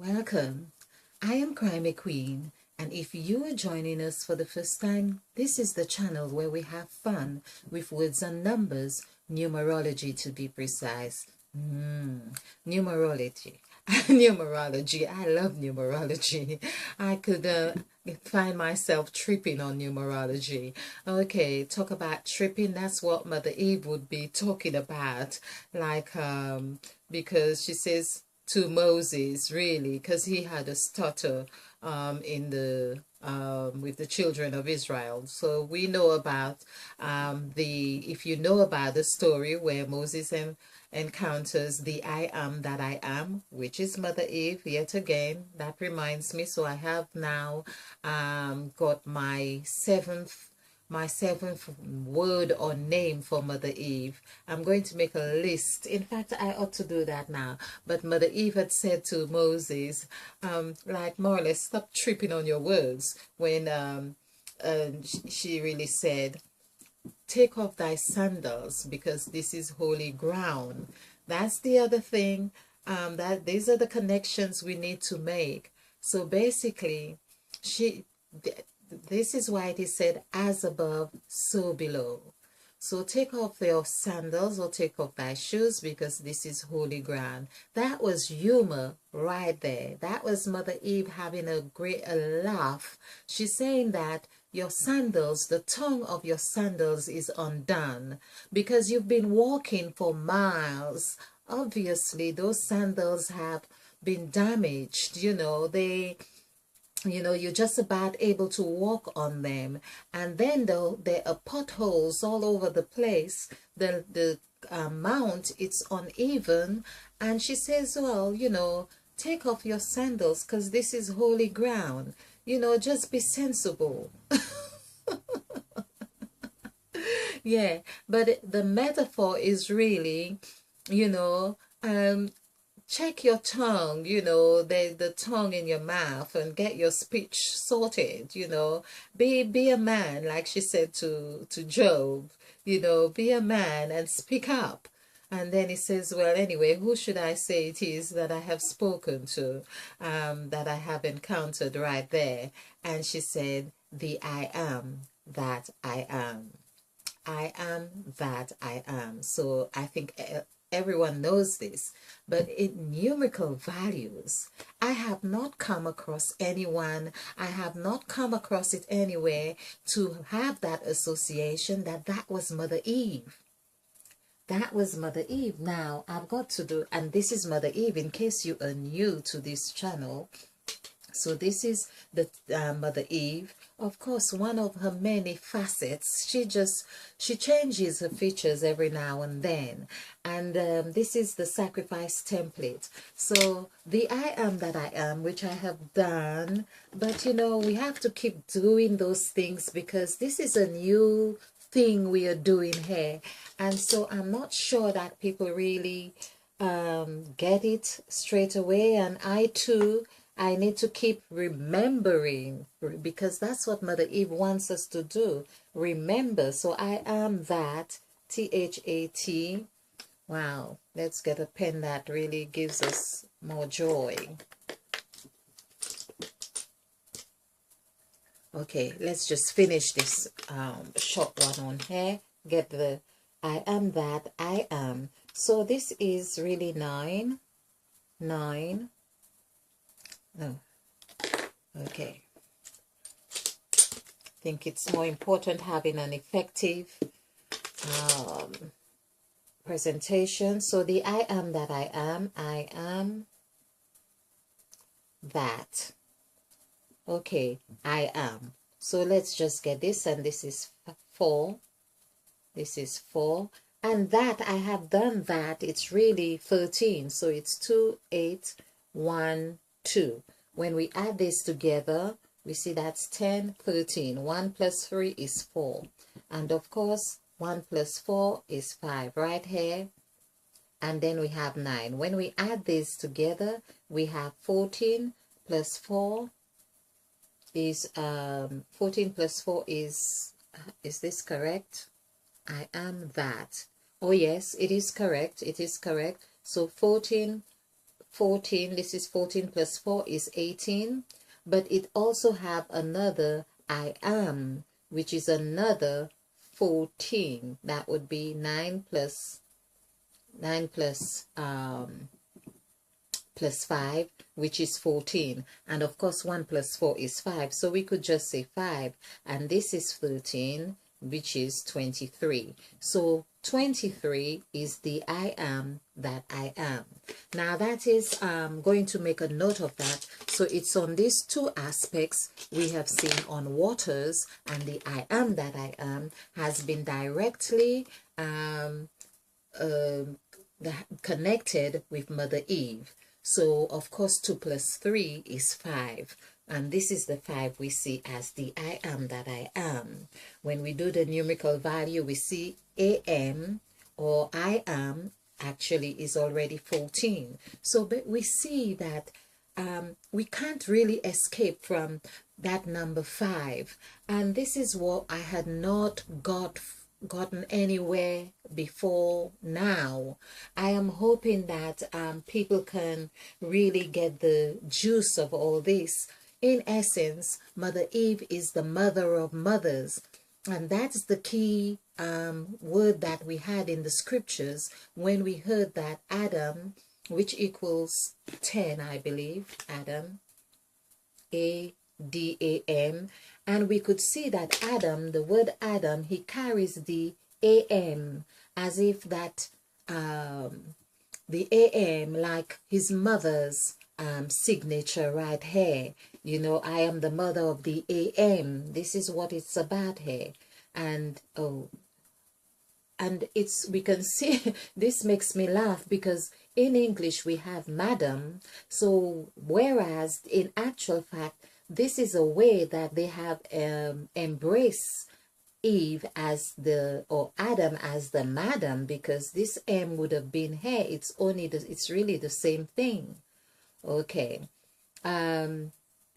Welcome. I am Crimey Queen, and if you are joining us for the first time, this is the channel where we have fun with words and numbers, numerology to be precise. Numerology. Numerology. I love numerology. I could find myself tripping on numerology. Okay, talk about tripping. That's what Mother Eve would be talking about. Like, because she says to Moses, really, because he had a stutter in the with the children of Israel. So we know about if you know about the story where Moses encounters the I am that I am, which is Mother Eve. Yet again, that reminds me. So I have now got my seventh word or name for Mother Eve. I'm going to make a list. In fact, I ought to do that now. But Mother Eve had said to Moses, like more or less, stop tripping on your words when she really said, take off thy sandals because this is holy ground. That's the other thing. That these are the connections we need to make. So basically, she this is why it is said, as above, so below. So take off your sandals or take off thy shoes because this is holy ground. That was humor right there. That was Mother Eve having a laugh. She's saying that your sandals, the tongue of your sandals is undone because you've been walking for miles. Obviously, those sandals have been damaged. You're just about able to walk on them, and then though there are potholes all over the place, the mount, it's uneven. And she says, well, take off your sandals because this is holy ground. Just be sensible. Yeah, but the metaphor is really, you know check your tongue, the tongue in your mouth, and get your speech sorted. Be a man, like she said to Job. Be a man and speak up. And then he says, well, anyway, who should I say it is that I have spoken to, that I have encountered right there? And she said, the I am that I am. I am that I am. So I think everyone knows this, but in numerical values, I have not come across anyone, I have not come across it anywhere to have that association that was Mother Eve. That was Mother Eve. Now I've got to do, and this is Mother Eve in case you are new to this channel. So this is the Mother Eve. Of course, one of her many facets. She changes her features every now and then. And this is the sacrifice template. So the I am that I am, which I have done. But we have to keep doing those things because this is a new thing we are doing here. And so I'm not sure that people really get it straight away. And I need to keep remembering because that's what Mother Eve wants us to do. Remember. So I am that, THAT. Wow. Let's get a pen that really gives us more joy. Okay, let's just finish this short one on here. Get the I am that I am. So this is really 9. No. Okay. I think it's more important having an effective presentation. So the I am that I am that. Okay, I am. So let's just get this, and this is 4. This is 4. And that, I have done that. It's really 13. So it's 2, 8, 1, 2. When we add this together, we see that's 10, 13. 1 plus 3 is 4. And of course, 1 plus 4 is 5 right here. And then we have 9. When we add this together, we have 14 plus 4 is 14 plus 4 is this correct? I am that. Oh yes, it is correct. It is correct. So 14 14. This is 14 plus 4 is 18. But it also have another I am, which is another 14. That would be 9 plus plus 5, which is 14. And of course 1 plus 4 is 5, so we could just say 5. And this is 13, which is 23. So 23 is the I am that I am. Now that is going to make a note of that. So it's on these two aspects we have seen on waters, and the I am that I am has been directly connected with Mother Eve. So of course 2 plus 3 is 5. And this is the 5 we see as the I am that I am. When we do the numerical value, we see AM or I am actually is already 14. So but we see that we can't really escape from that number 5. And this is what I had not gotten anywhere before now. I am hoping that people can really get the juice of all this. In essence, Mother Eve is the mother of mothers, and that's the key word that we had in the scriptures when we heard that Adam, which equals 10, I believe, Adam, A-D-A-M, and we could see that Adam, the word Adam, he carries the A-M, as if that the A-M, like his mother's signature right here. You know, I am the mother of the AM. This is what it's about here. And and it's, we can see, this makes me laugh because in English we have madam. So whereas in actual fact, this is a way that they have embraced Eve as the, or Adam as the madam, because this M would have been here. It's only it's really the same thing. Okay.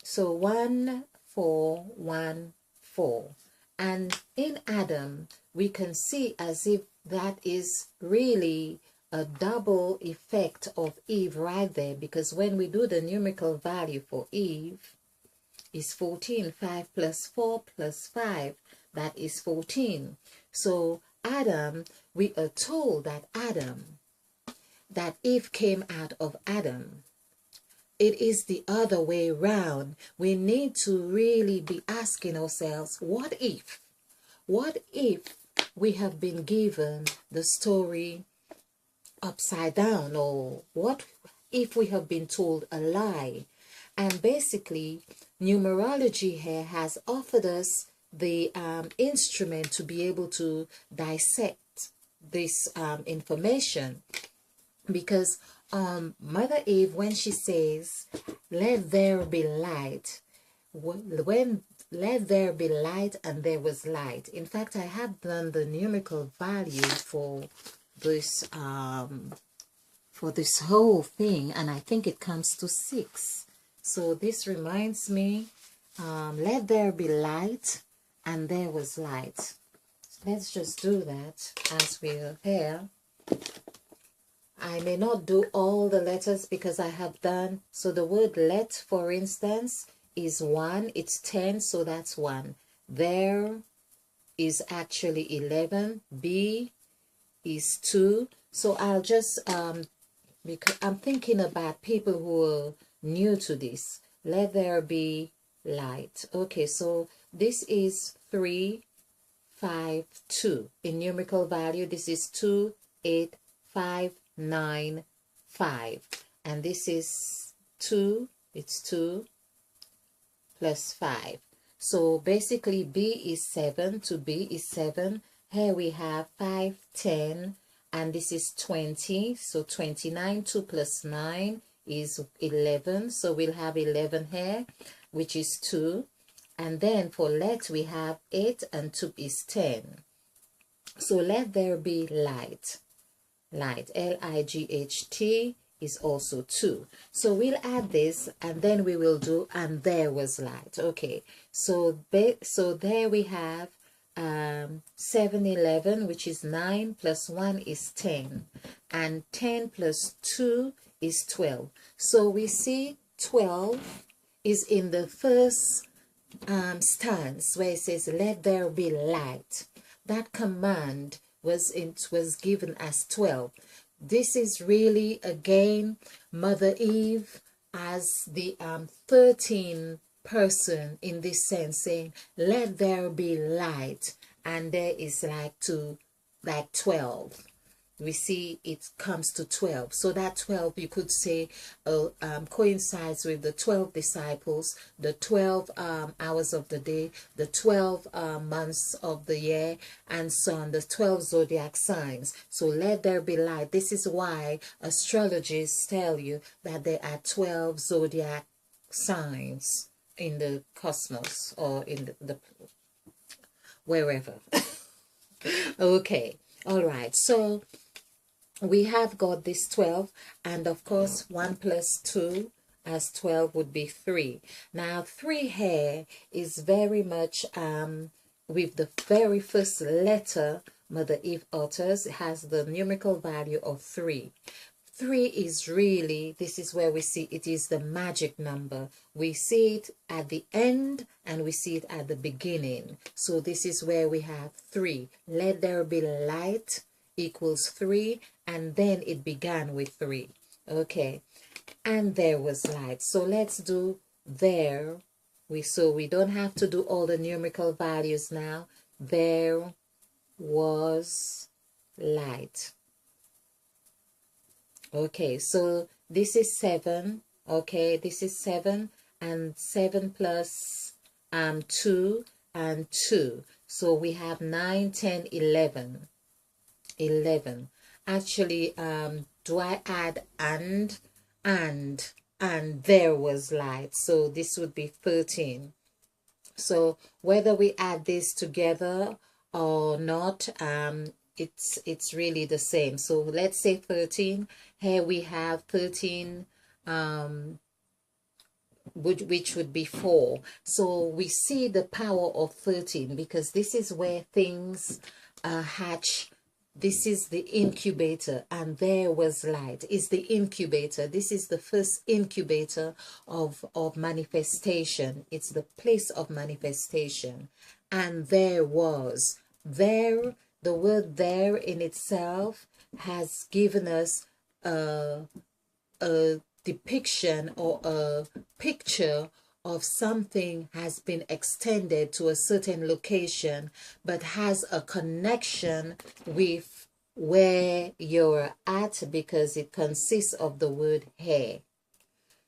So 1 4 1 4, and in Adam we can see as if that is really a double effect of Eve right there, because when we do the numerical value for Eve is 14. 5 plus 4 plus 5, that is 14. So Adam, we are told that that Eve came out of Adam. It is the other way round. We need to really be asking ourselves, what if we have been given the story upside down, or what if we have been told a lie? And basically, numerology here has offered us the instrument to be able to dissect this information, because Mother Eve, when she says, let there be light, when let there be light, and there was light. In fact, I have done the numerical value for this whole thing, and I think it comes to 6. So this reminds me, let there be light, and there was light. Let's just do that as we're here. I may not do all the letters because I have done, so the word let, for instance, is 1, it's 10, so that's 1. There is actually 11, B is 2, so I'll just, because I'm thinking about people who are new to this. Let there be light. Okay, so this is 3, 5, 2. In numerical value, this is 2, 8, 5, 9, 5, and this is 2, it's 2 plus 5. So basically B is 7, to B is 7. Here we have 5, 10, and this is 20, so 29, 2 plus 9 is 11, so we'll have 11 here, which is 2. And then for let we have 8, and 2 is 10. So let there be light. Light, L-I-G-H-T, is also 2. So we'll add this, and then we will do, and there was light. Okay, so there we have 7, 11, which is 9, plus 1 is 10, and 10 plus 2 is 12. So we see 12 is in the first stance where it says, let there be light. That command was given as 12. This is really, again, Mother Eve as the 13th person in this sense, saying, let there be light. And there is like 12. We see it comes to 12. So that 12, you could say, coincides with the 12 disciples, the 12 hours of the day, the 12 months of the year, and so on, the 12 zodiac signs. So let there be light. This is why astrologists tell you that there are 12 zodiac signs in the cosmos, or in the wherever. Okay. All right. So we have got this 12, and of course 1 plus 2 as 12 would be 3. Now 3 here is very much with the very first letter Mother Eve utters. It has the numerical value of 3. 3 is really, this is where we see it is the magic number. We see it at the end and we see it at the beginning. So this is where we have 3. Let there be light equals 3, and then it began with 3. Okay, and there was light. So let's do there. So we don't have to do all the numerical values now. There was light. Okay, so this is 7. Okay, this is 7, and 7 plus 2 and 2. So we have 9, 10, 11. 11. Actually, do I add and there was light? So this would be 13. So whether we add this together or not, it's really the same. So let's say 13. Here we have 13, which would be 4. So we see the power of 13, because this is where things hatch. This is the incubator, and there was light is the incubator. This is the first incubator of manifestation. It's the place of manifestation. And there was. There, the word there in itself has given us a depiction or a picture of something has been extended to a certain location, but has a connection with where you're at, because it consists of the word here.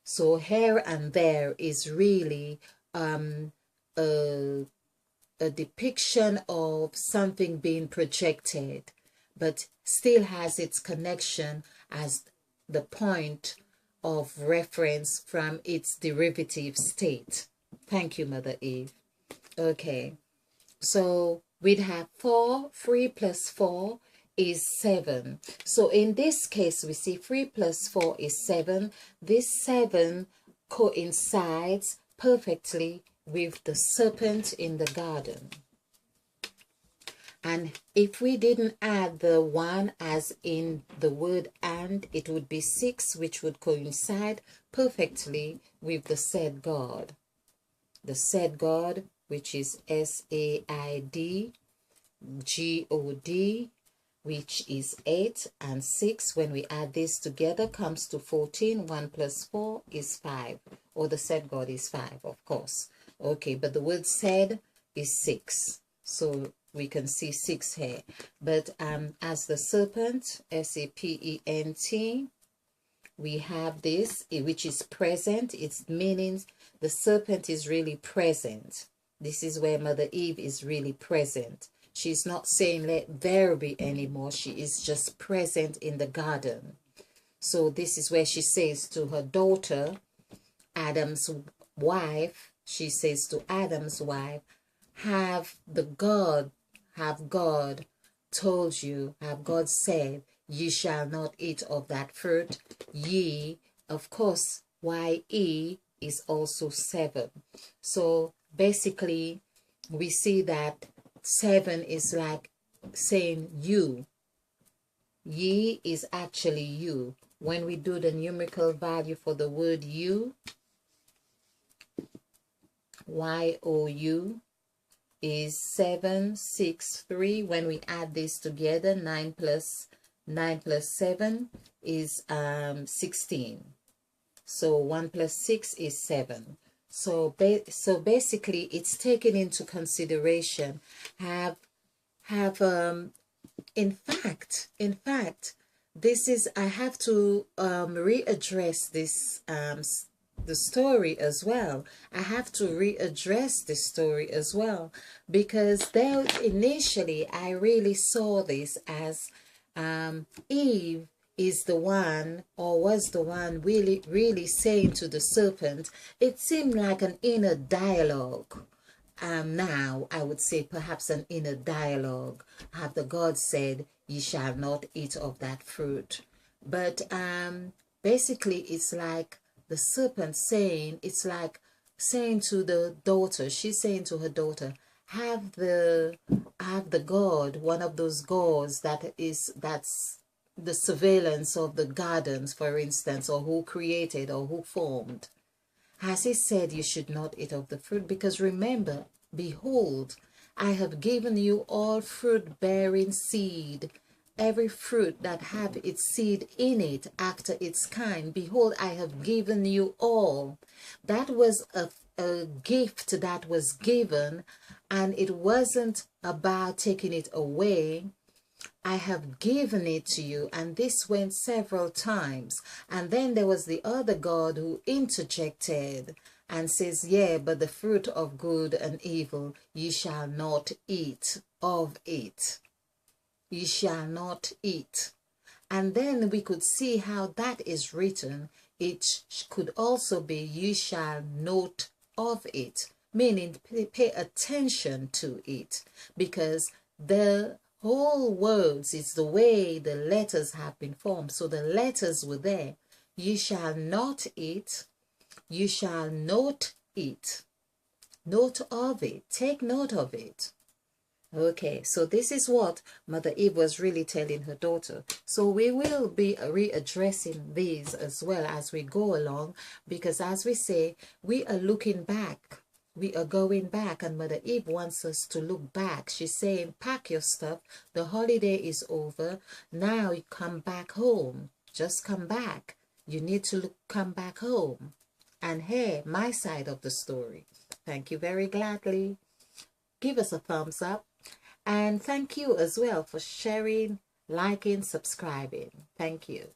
So here and there is really a depiction of something being projected, but still has its connection as the point of reference from its derivative state. Thank you, Mother Eve. Okay, so we'd have 4. 3 plus 4 is 7. So in this case, we see 3 plus 4 is 7. This 7 coincides perfectly with the serpent in the garden. And if we didn't add the 1 as in the word and, it would be 6, which would coincide perfectly with the said God. The said God, which is SAID God, which is 8, and 6. When we add this together, comes to 14. 1 plus 4 is 5. Or the said God is 5, of course. Okay, but the word said is 6. So we can see 6 here. But as the serpent, SAPENT, we have this, which is present. Its meaning, the serpent is really present. This is where Mother Eve is really present. She's not saying let there be anymore. She is just present in the garden. So this is where she says to her daughter, Adam's wife, she says to Adam's wife, have God told you, have God said, ye shall not eat of that fruit? Ye, of course, YE is also 7. So basically, we see that 7 is like saying you. Ye is actually you. when we do the numerical value for the word you, Y-O-U, is 763. When we add this together, 9 plus 7 is 16. So 1 plus 6 is 7. So basically it's taken into consideration in fact this is, I have to readdress this the story as well. I have to readdress the story as well, because there initially I really saw this as Eve is the one, or was the one, really saying to the serpent. It seemed like an inner dialogue. Now I would say perhaps an inner dialogue. Have the God said, "Ye shall not eat of that fruit." But basically it's like the serpent saying, it's like saying to the daughter, she's saying to her daughter, have the God, one of those gods that's the surveillance of the gardens, for instance, or who created or who formed, has he said you should not eat of the fruit? Because remember, behold, I have given you all fruit bearing seed, every fruit that have its seed in it after its kind. Behold, I have given you all. That was a gift that was given, and it wasn't about taking it away. I have given it to you. And this went several times. And then there was the other God who interjected and says, yeah, but the fruit of good and evil, ye shall not eat of it. Ye shall not eat. And then we could see how that is written. It could also be, ye shall note of it, meaning pay attention to it, because the whole words, it's the way the letters have been formed. So the letters were there. You shall not eat. You shall note it. Note of it. Take note of it. Okay, so this is what Mother Eve was really telling her daughter. So we will be readdressing these as well as we go along, because as we say, we are looking back. We are going back, and Mother Eve wants us to look back. She's saying, pack your stuff. The holiday is over. Now you come back home. Just come back. You need to come back home and hear my side of the story. Thank you very gladly. Give us a thumbs up. And thank you as well for sharing, liking, subscribing. Thank you.